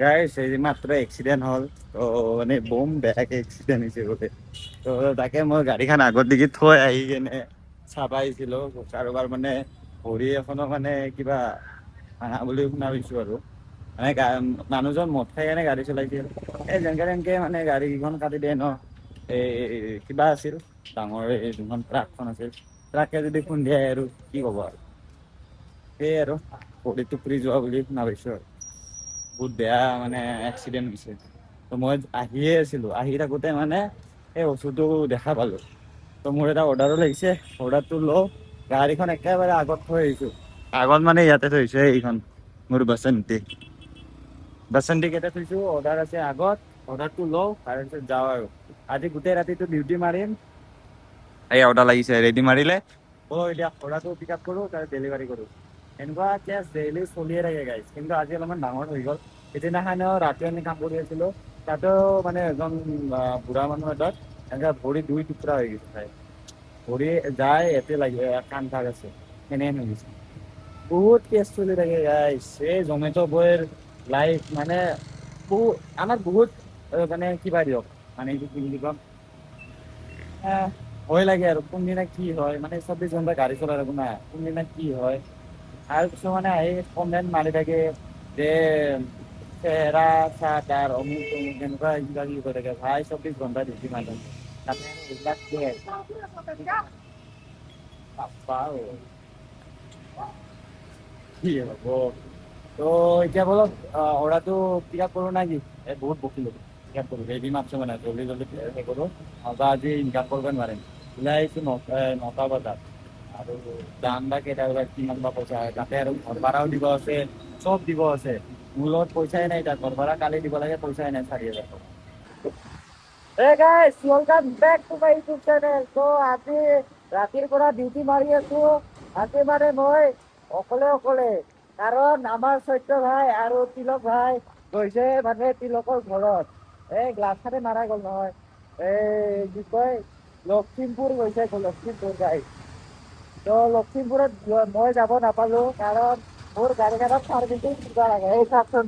Guys এই যে মাত্র এক্সিডেন্ট হল তো মানে বম বেয়াকে এক্সিডেন্ট হৈছে গোটে তো তাকে মই গাড়ীখন আগত দিগি থৈ আহি কেনে চাব আহিছিলো কাৰোবাৰ মানে ভৰি এখনো মানে কিবা ভাঙা বুলি শুনা পাইছো আৰু মানে মানুহজন মদ খাই কেনে গাড়ী চলাইছিল এই যেনেকে মানে গাড়ী কেইখন কাটি দিয়ে ন এই কিবা আছিল ডাঙৰ এই যোনখন ট্ৰাকখন আছিল ট্ৰাকে যদি খুন্দিয়াই আৰু কি ক'ব আৰু সেই আৰু ভৰিটো ফুৰি যোৱা বুলি শুনা পাইছো আৰু বহুত বেয়া মানে এক্সিডেন্ট হৈছে তো মই আহিয়ে আছিলো আহি থাকোতে মানে এই বস্তুটো দেখা পালো তো মোৰ এটা অৰ্ডাৰো লাগিছে অৰ্ডাৰটো লওঁ গাড়ীখন একেবাৰে আগত থৈ আহিছো আগত মানে ইয়াতে থৈছো এইখন মোৰ বাচন্তি কেইটা থৈছো অৰ্ডাৰ আছে আগত অৰ্ডাৰটো লওঁ তাৰপিছত যাওঁ আৰু আজি গোটেই ৰাতিটো ডিউটি মাৰিম এই অৰ্ডাৰ লাগিছে ৰেডি মাৰিলে এতিয়া অৰ্ডাৰটো পিক আপ কৰো তাৰ ডেলিভাৰী কৰো এনেকুৱা কেছ ডেইলি চলিয়ে থাকে গাইজ কিন্তু আজি অলপমান ডাঙৰ হৈ গ'ল সিদিনাখনো ৰাতি আমি কাম কৰি আছিলো তাতেও মানে এজন বুঢ়া মানুহ এটাত এনেকে ভৰি দুই টুকুৰা হৈ গৈছে তাই ভৰি যায় এতে লাগি কাণ ভাগ আছে এনে হৈ গৈছে বহুত কেছ চলি থাকে গাইজ এই জমেট' বয়ৰ লাইফ মানে বহুত আমাৰ বহুত মানে কিবা দিয়ক মানে এইটো কি বুলি কম ভয় লাগে আৰু কোনদিনা কি হয় মানে 24 ঘণ্টা গাড়ী চলাই থাকো না কোনদিনা কি হয় আৰু কিছুমানে আহি কমেণ্ট মাৰি থাকে যে চেহেৰা চাহ তাৰ অমুক তমুক এনেকুৱা কিবা কিবি কৰি থাকে ভাই 24 ঘণ্টা ডিউটি মাৰিম তাতে এইবিলাক বাপ্পা কি হ'ব তো এতিয়া বলক অৰ্ডাৰটো পিক আপ কৰোঁ না কি বহুত বকিলোঁ পিক আপ কৰোঁ ৰেডি মাপছো মানে জল্দি জল্দি সেই কৰোঁ নহবা আজি ইনকাম কৰিব নোৱাৰিম ওলাই আহিছোঁ 9টা বজাত আৰু যাম বা কেইটা বজাত কিমান বা পইচা হয় তাতে আৰু ঘৰ ভাড়াও দিব আছে চব দিব আছে মোৰ লগত পইচাই নাই তাত ঘৰ ভাড়া কালি দিব লাগে পইচাই নাই 4,000 টকা Hey guys, welcome back to my YouTube channel. So আজি ৰাতিৰ পৰা ডিউটি মাৰি আছো আজি মানে মই অকলে কাৰণ আমাৰ সত্য ভাই আৰু তিলক ভাই গৈছে মানে তিলকৰ ঘৰত এই গ্লাছখানে মাৰা গ'ল নহয় এই কি কয় লখিমপুৰ গৈছে লখিমপুৰ গাইজ তো লখিমপুৰত মই যাব নাপালো কাৰণ মোৰ গাড়ীখনত চাৰ্ভিচিং দিব লাগে এই চাওকচোন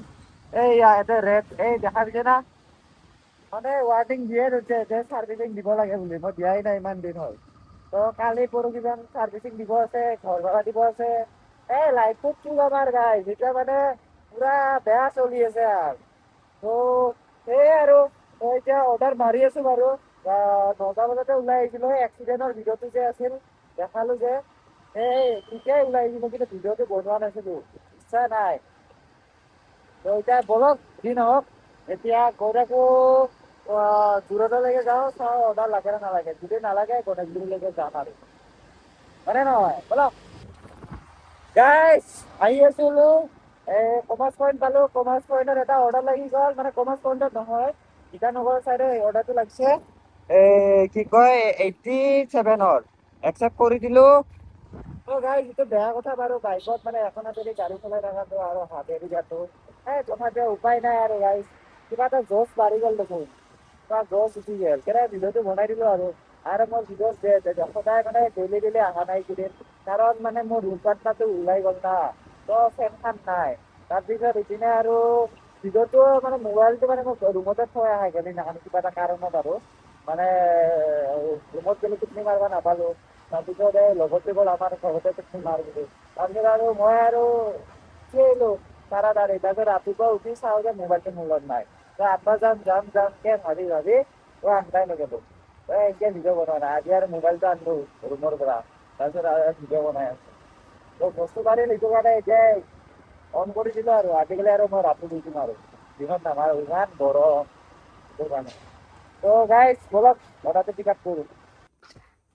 এই ইয়াতে ৰেড এই দেখা দিছে না মানে ৱাৰ্নিং দিয়ে থৈছে যে চাৰ্ভিচিং দিব লাগে বুলি মই দিয়াই নাই ইমান দিন হ'ল তো কালি পৰহি যেন চাৰ্ভিচিং দিব আছে ঘৰ ভাড়া দিব আছে এই লাইফটোত কি বেমাৰ গাই যেতিয়া মানে পুৰা বেয়া চলি আছে আৰু তো সেয়ে আৰু মই এতিয়া অৰ্ডাৰ মাৰি আছো বাৰু 9টা বজাতে ওলাই আহিছিলো এক্সিডেণ্টৰ ভিডিঅ'টো যে আছিল দেখালো যে এই তেতিয়াই ওলাই আহিছিলো কিন্তু ভিডিঅ'টো বনোৱা নাছিলো ইচ্ছা নাই তো এতিয়া বলক যি নহওক এতিয়া গৈ থাকো জোৰডলৈকে যাওঁ চাওঁ অৰ্ডাৰ লাগে নে নালাগে যদি নালাগে গণেশগুৰিলৈকে যাম আৰু হয়নে নহয় বলক গাইজ আহি আছিলো কমাৰ্চ পইণ্ট পালো কমাৰ্চ পইণ্টত এটা অৰ্ডাৰ লাগি গ'ল মানে কমাৰ্চ পইণ্টত নহয় ইটানগৰ চাইডে অৰ্ডাৰটো লাগিছে কি কয় 87ৰ একচেপ্ট কৰি দিলো গাইজ এইটো বেয়া কথা বাৰু বাইকত মানে এখন হাতেদি গাড়ী চলাই থকাটো আৰু হাতেদি দিয়াটো তথাপিও উপায় নাই আৰু গাইজ কিবা এটা জোচ বাঢ়ি গ'ল দেখোন কিবা জোচ উঠি গ'ল কেনে ভিডিঅ'টো বনাই দিলো আৰু মোৰ ভিডিঅ'ত সদায় মানে ডেইলি অহা নাই কেইদিন কাৰণ মানে মোৰ ৰুমপাটনাটো ওলাই গ'ল না তো ফেনখন নাই তাৰপিছত ইপিনে আৰু ভিডিঅ'টো মানে মোবাইলটো মানে মই ৰুমতে থৈ অহা গ'ল সেইদিনাখন কিবা এটা কাৰণত আৰু মানে ৰুমত গ'লে টোপনি মাৰিব নাপালো তাৰপিছত এই লগতে গ'ল আমাৰ ঘৰতে টোপনি মাৰ বুলি তাৰপিছত আৰু মই আৰু কি আহিলো তাড়াতাড়ি তাৰপিছত ৰাতিপুৱা উঠি চাওঁ যে মোবাইলটো মোৰ লগত নাই আব্বা যামকে ভাবি আনবাই নগলো এতিয়া ভিডিঅ' বনোৱা নাই আজি আৰু মোবাইলটো আনিলো ৰুমৰ পৰা তাৰপিছত আৰু ভিডিঅ' বনাই আছো তো বস্তু বাঢ়ি সেইটো কাৰণে এতিয়া অন কৰি দিলো আৰু আজিকালি আৰু মই ৰাতি ডিউটি মাৰো দিনত নামাৰো ইমান গৰম সেইটো কাৰণে তো গাইজ বলক অৰ্ডাৰটো পিক আপ কৰো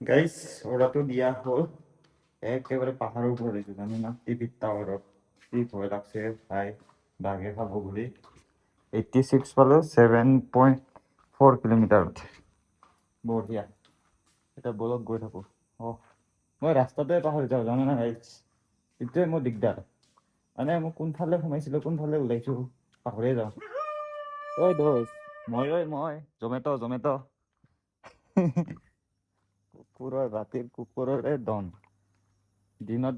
গাইজ অৰ্ডাৰটো দিয়া হ'ল একেবাৰে পাহাৰৰ ওপৰত আহিছো জানো না টিভিত টাৱাৰত কি ভয় লাগছে ভাই বাঘে খাব বুলি 86 পালো 7.4 কিলোমিটাৰত বঢ়িয়া এতিয়া বলক গৈ থাকো মই ৰাস্তাতে পাহৰি যাওঁ জানানে গাইছ এইটোৱে মোৰ দিগদাৰ মানে মই কোনফালে সোমাইছিলো কোনফালে ওলাইছো পাহৰিয়ে যাওঁ ঐ দোষ মই জমেট' ৰাতিৰ কুকুৰৰে ডন দিনত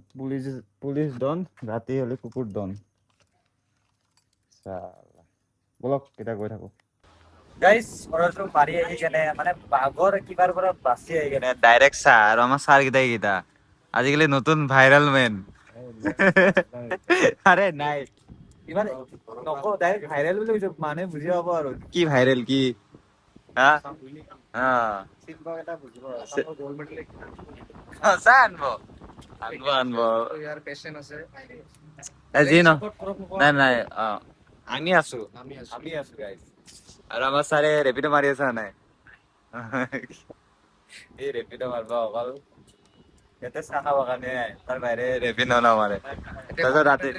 পুলিচ ডন ৰাতি হলে কুকুৰ ডন বলক কেতিয়া গৈ থাকো গাইছ ঘৰটো মাৰি আহি কেনে মানে বাঘৰ কিবাৰ পৰা বাচি আহি কেনে ডাইৰেক্ট চাহ আৰু আমাৰ ছাৰ কেইটা আজিকালি নতুন ভাইৰেল মেন আৰে নাই ইমান নকওঁ ডাইৰেক্ট ভাইৰেল বুলি কৈছো মানুহে বুজি পাব আৰু কি ভাইৰেল কি নাই আমি আছো গাইছ আৰু আমাৰ ছাৰে ৰেপিডো মাৰি আছে নাই এই ৰেপিডো মাৰিব অকল ইয়াতে চাহ খাব কাৰণে তাৰ বাহিৰে ৰেপিডো নামাৰে তাৰপিছত ৰাতি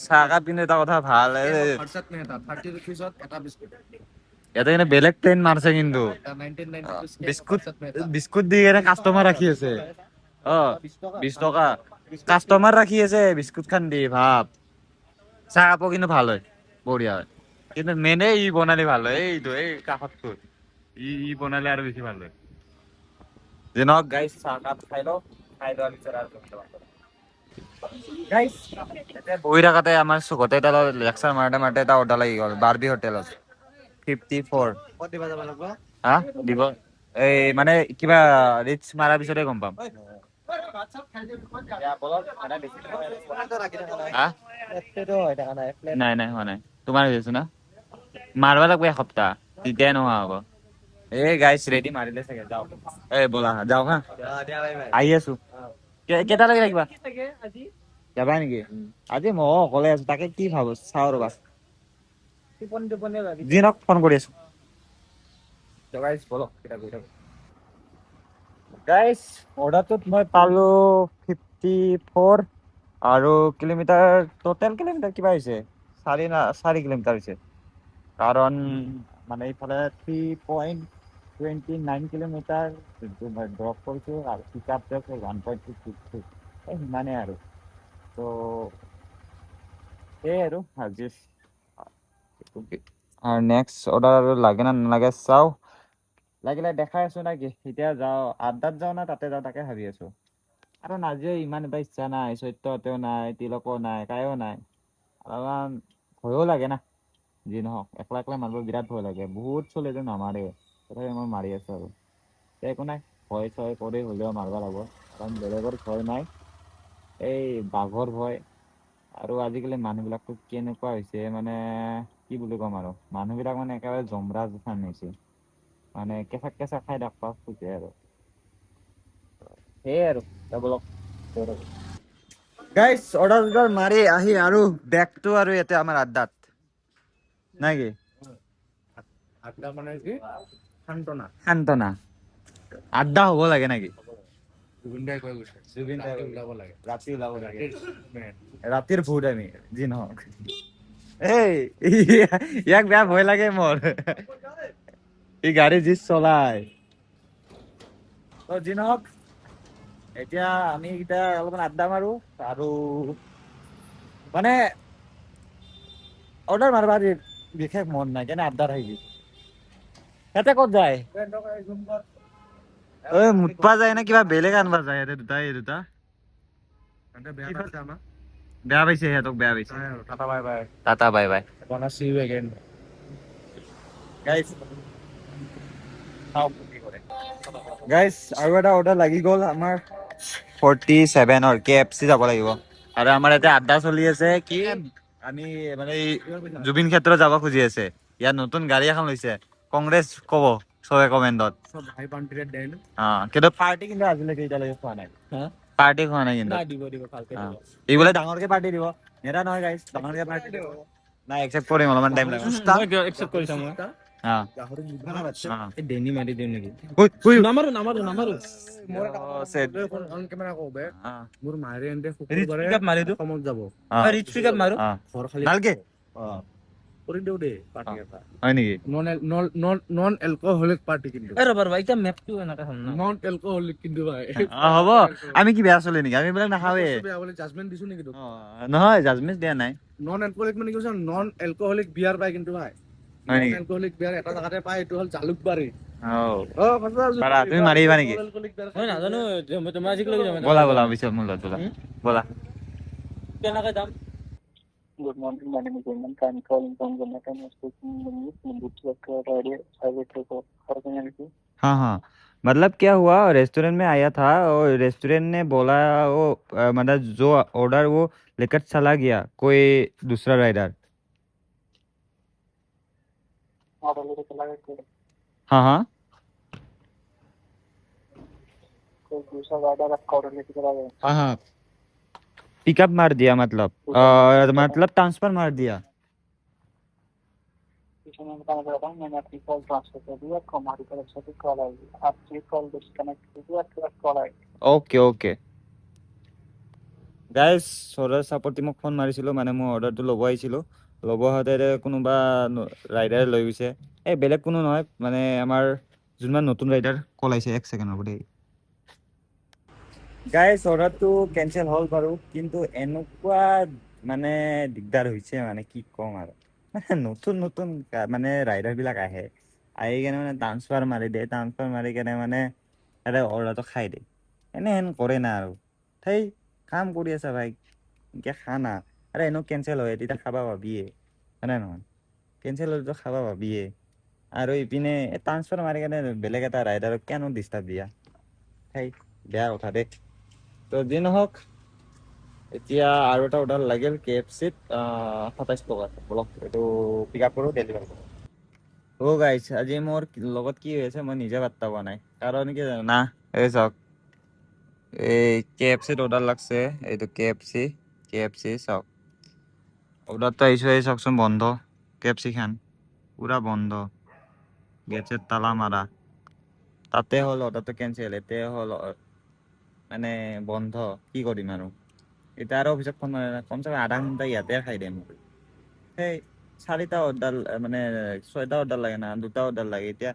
চাহ কাপ কিন্তু এটা কথা ভাল ইয়াতে কিন্তু বেলেগ প্লেন মাৰছে কিন্তু বিস্কুট দি কেনে কাষ্টমাৰ ৰাখি আছে 20 টকা কাষ্টমাৰ ৰাখি আছে বিস্কুট খান দি ভাব চাহ কাপো কিন্তু ভাল হয় বঢ়িয়া হয় কিন্তু মেনে ই বনালে ভাল হয় এইটো এই কাষতটো ই বনালে আৰু বেছি ভাল হয় যেনক গাইছ চাহ কাপ খাই লোৱাৰ পিছত আৰু গাইছ বহি থাকাতে আমাৰ চুকতে এটা লেকচাৰ মাৰোতে এটা অৰ্ডাৰ লাগি গ'ল বাৰ্বি হোটেলত 54 ক'ত দিবা যাব লাগিব দিব এই মানে কিবা ৰিচ মাৰাৰ পিছতে গম পাম নাই হোৱা নাই তোমাৰ হৈ আছে না মাৰবা লাগিব এসপ্তাহ তেতিয়াই নোহোৱা হ'ব এই গাইছ ৰেডি মাৰিলে চাগে যাও ব'লা যাও হা আহি আছো কেইটালৈকে থাকিবা যাবা নেকি আজি মই অকলে আছো তাকে কি ভাবো চাও ৰবা দিনক ফোন কৰি আছো গাইছ অৰ্ডাৰটোত মই পালো 54 আৰু কিলোমিটাৰ টোটেল কিলোমিটাৰ কিবা হৈছে 4 কিলোমিটাৰ হৈছে কাৰণ মানে এইফালে 3.29 কিলোমিটাৰ ড্ৰপ কৰিছো আৰু পিক আপ 1.2 সিমানে আৰু তো সেই আৰু আজি আৰু নেক্সট অৰ্ডাৰ আৰু লাগে না নালাগে চাও লাগিলে দেখাই আছো নাকি এতিয়া যাও 8টাত যাও না তাতে যাও তাকে ভাবি আছো আৰু নাজিও ইমান এটা ইচ্ছা নাই সত্যতেও নাই তিলকো নাই কায়ো নাই অলপমান ভয়ো লাগে না যি নহওক একলা মাৰিব বিৰাট ভয় লাগে বহুত চলিটো নামাৰে তথাপি মই মাৰি আছো আৰু একো নাই ভয় চয় কৰি হ'লেও মাৰিব লাগিব কাৰণ বেলেগৰ ভয় নাই এই বাঘৰ ভয় আৰু আজিকালি মানুহবিলাকতো কেনেকুৱা হৈছে মানে কি বুলি ক'ম আৰু মানুহবিলাক মানে একেবাৰে জমৰা জোথান হৈছে মানে কেঁচা খাই থাকবা খোজে আৰু সেয়ে আৰু বলক গাইছ অৰ্ডাৰ মাৰি আহি আৰু বেগটো আৰু ইয়াতে আমাৰ আড্ডাত নাই কি আড্ডা মানে কি সান্তনা আড্ডা হ'ব লাগে নাকি ৰাতিৰ ভূত আমি যি নহওক এই ইয়াক বেয়া ভয় লাগে মোৰ ই গাড়ী যি চলাই যি নহওক এতিয়া আমি এতিয়া অলপমান আড্ডা মাৰো আৰু মানে অৰ্ডাৰ মাৰিব বিশেষ মন নাই কেনে আড্ডাত আহিবি সিহঁতে ক'ত যায় মুতপা যায় না কিবা বেলেগ আনবা যায় দুটা বেয়া পাইছে সিহঁতক বেয়া পাইছে টাটা বাই বাই গাইছ আৰু এটা অৰ্ডাৰ লাগি গ'ল আমাৰ 47 KFC যাব লাগিব আৰু আমাৰ ইয়াতে আড্ডা চলি আছে কি আমি মানে জুবিন ক্ষেত্ৰ যাব খুজি আছে ইয়াত নতুন গাড়ী এখন লৈছে কংগ্ৰেছ কব চবে কমেণ্টত কিন্তু পাৰ্টি কিন্তু আজিলৈকে এতিয়ালৈকে খোৱা নাই পাৰ্টি খোৱা নাই কিন্তু এই বোলে ডাঙৰকে পাৰ্টি দিব নেতা নহয় গাইছ ডাঙৰকে পাৰ্টি দিব নাই একচেপ্ট কৰিম অলপমান টাইম লাগিব একচেপ্ট কৰিছা মই ডেনি মাৰি দিওঁ নেকি নামাৰো মোৰ মাৰে অসমত যাব ঘৰ খালি ভালকে কৰি দিওঁ দেই পাৰ্টি এটা হয় নেকি নন এলকহলিক পাৰ্টি কিন্তু এ ৰ'বা ৰ'বা এতিয়া মেপটো এনেকে হ'ল ন নন এলকহলিক কিন্তু ভাই হ'ব আমি কি বেয়া চলে নেকি আমি এইবিলাক নাখাওৱে বেয়া বুলি জাজমেন্ট দিছো নেকি তোক নহয় জাজমেন্ট দিয়া নাই নন এলকহলিক মানে কি নন এলকহলিক বিয়াৰ পায় কিন্তু ভাই হয় নন নেকি এলকহলিক বিয়াৰ এটা জাগাতে পায় এইটো হ'ল জালুকবাৰী পাৰা তুমি মাৰিবা নেকি মই নাজানো তোমাৰ আজিকালি ব'লা ব'লা পিছত মোৰ লগত ব'লা ব'লা কেনেকে যাম Good morning. My name is Raymond. I'm calling from Jamaica. I'm speaking English. Boots work idea. I will take off. How can I help you? हाँ हाँ मतलब क्या हुआ रेस्टोरेंट में आया था और रेस्टोरेंट ने बोला वो मतलब जो ऑर्डर वो लेकर चला गया कोई दूसरा राइडर Order लेके चला गया कोई हाँ हाँ दूसरा गाड़ी आपका ऑर्डर लेके चला गया हाँ हाँ पिकअप मार दिया मतलब मतलब ट्रांसफर मार दिया इसे मैं बताना चाहता हूँ मैंने आपकी कॉल ट्रांसफर कर दी आपको हमारी तरफ से कॉल आएगी आपकी कॉल डिस्कनेक्ट कीजिए आपके पास कॉल आएगी ओके ओके গাইজ অৰ্ডাৰ চাপৰ্টি মোক ফোন মাৰিছিলোঁ মানে মই অৰ্ডাৰটো ল'ব আহিছিলোঁ ল'ব আহোঁতে কোনোবা ৰাইডাৰে লৈ গৈছে এই বেলেগ কোনো নহয় মানে আমাৰ যোনমান নতুন ৰাইডাৰ কল আহিছে এক ছেকেণ্ড হ'ব দেই গাইজ অৰ্ডাৰটো কেঞ্চেল হ'ল বাৰু কিন্তু এনেকুৱা মানে দিগদাৰ হৈছে মানে কি ক'ম আৰু নতুন নতুন মানে ৰাইডাৰবিলাক আহে আহি কেনে মানে ট্ৰান্সফাৰ মাৰি দিয়ে ট্ৰান্সফাৰ মাৰি কেনে মানে এটা অৰ্ডাৰটো খাই দিয়ে এনেহেন কৰে না আৰু সেই কাম কৰি আছা ভাই এনেকৈ খা না আৰে এনেও কেঞ্চেল হয় তেতিয়া খাবা পাবিয়ে হয়নে নহয় কেঞ্চেল হ'লেতো খাবা পাবিয়ে আৰু ইপিনে ট্ৰান্সফাৰ মাৰি কেনে বেলেগ এটা ৰাইডাৰক কেন ডিষ্টাৰ্ব দিয়া সেই বেয়া কথা দেই তো যি নহওক এতিয়া আৰু এটা অৰ্ডাৰ লাগিল KFC-ত 27 টকা বলক এইটো পিক আপ কৰোঁ ডেলিভাৰী কৰোঁ গাইছ আজি মোৰ লগত কি হৈছে মই নিজে পাত্তা পোৱা নাই কাৰণ কি জানো না এই চাওক এই KFC-ত অৰ্ডাৰ লাগছে এইটো KFC চাওক অৰ্ডাৰটো আহিছোঁ এই চাওকচোন বন্ধ KFC খান পুৰা বন্ধ গেটছে তালা মাৰা তাতে হ'ল অৰ্ডাৰটো কেঞ্চেল এতে হ'ল মানে বন্ধ কি কৰিম আৰু এতিয়া আৰু অফিচত ফোন মাৰে কমচে কম আধা ঘণ্টা ইয়াতে খাই দিম সেই 4টা অৰ্ডাৰ মানে 6টা অৰ্ডাৰ লাগে না 2টা অৰ্ডাৰ লাগে এতিয়া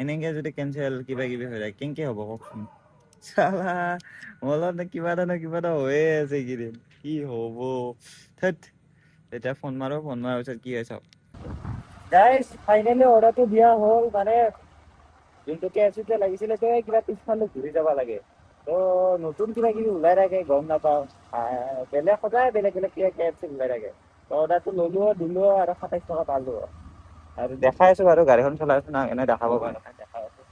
এনেকৈ যদি কেঞ্চেল কিবা কিবি হৈ যায় কেনেকৈ হ'ব কওকচোন চালা মোৰ লগত কিবা এটা হৈয়ে আছে এইকেইদিন কি হ'ব থেত এতিয়া ফোন মাৰাৰ পিছত কি হয় চাওক গাইজ ফাইনেলি অৰ্ডাৰটো দিয়া হ'ল মানে যোনটো KFC-তে লাগিছিলে কিবা পিছফালে ঘূৰি যাব লাগে তো নতুন কিবা কিবি ওলাই থাকে গম নাপাওঁ বেলেগ সদায় বেলেগ বেলেগ KFC ওলাই থাকে তো অৰ্ডাৰটো ল'লোঁ দিলোঁ আৰু 27 টকা পালোঁ আৰু দেখাই আছোঁ বাৰু গাড়ীখন চলাই আছোঁ না এনে দেখাব পৰা নাই দেখাই আছোঁ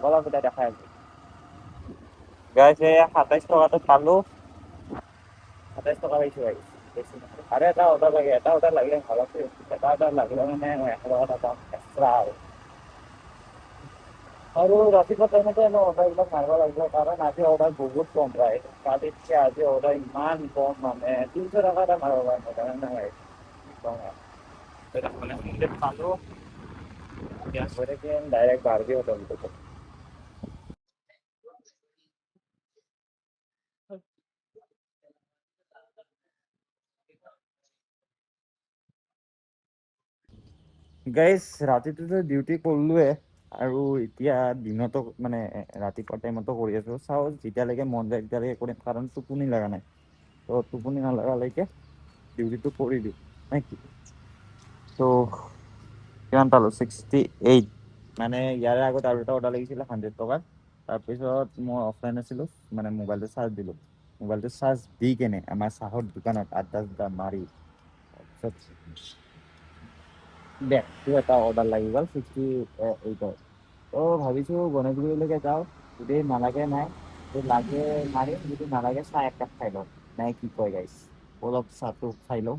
বলক এতিয়া দেখাই আছোঁ গাইজ এই 27 টকাটো পালোঁ 27 টকা পাইছোঁ গাইজ আৰু এটা অৰ্ডাৰ লাগে এটা অৰ্ডাৰ লাগিলে ভাল আছিল এটা অৰ্ডাৰ লাগিলে মানে মই 100 টকা পাম এক্সট্ৰা আৰু ৰাতিপুৱা টাইমতে মই অৰ্ডাৰবিলাক মাৰিব লাগিব কাৰণ আজি অৰ্ডাৰ বহুত কম পায় কালিতকৈ আজি অৰ্ডাৰ ইমান কম মানে 300 টকা এটা মাৰিব পাৰিম সেইকাৰণে পালোঁ ডাইৰেক্ট বাৰ্গি হোটেলটো গাইজ ৰাতিটোতো ডিউটি কৰিলোৱে আৰু এতিয়া দিনতো মানে ৰাতিপুৱা টাইমতো কৰি আছোঁ চাওঁ যেতিয়ালৈকে মন যায় তেতিয়ালৈকে কৰিম কাৰণ টোপনি লগা নাই তো টোপনি নলগালৈকে ডিউটিটো কৰি দিওঁ নে কি তো কিমান পালোঁ 68 মানে ইয়াৰে আগত আৰু এটা অৰ্ডাৰ লাগিছিলে 100 টকাৰ তাৰপিছত মই অফলাইন আছিলোঁ মানে মোবাইলটো চাৰ্জ দিলোঁ মোবাইলটো চাৰ্জ দি কেনে আমাৰ চাহৰ দোকানত আড্ডা মাৰি তাৰপিছত বেগটো এটা অৰ্ডাৰ লাগি গ'ল 68 তো ভাবিছোঁ গণেশগুৰিলৈকে যাওঁ যদি নালাগে নাই যদি লাগে মাৰিম যদি নালাগে চাহ এক কাপ খাই লওঁ নাই কি কয় গাইছ অলপ চাহটো খাই লওঁ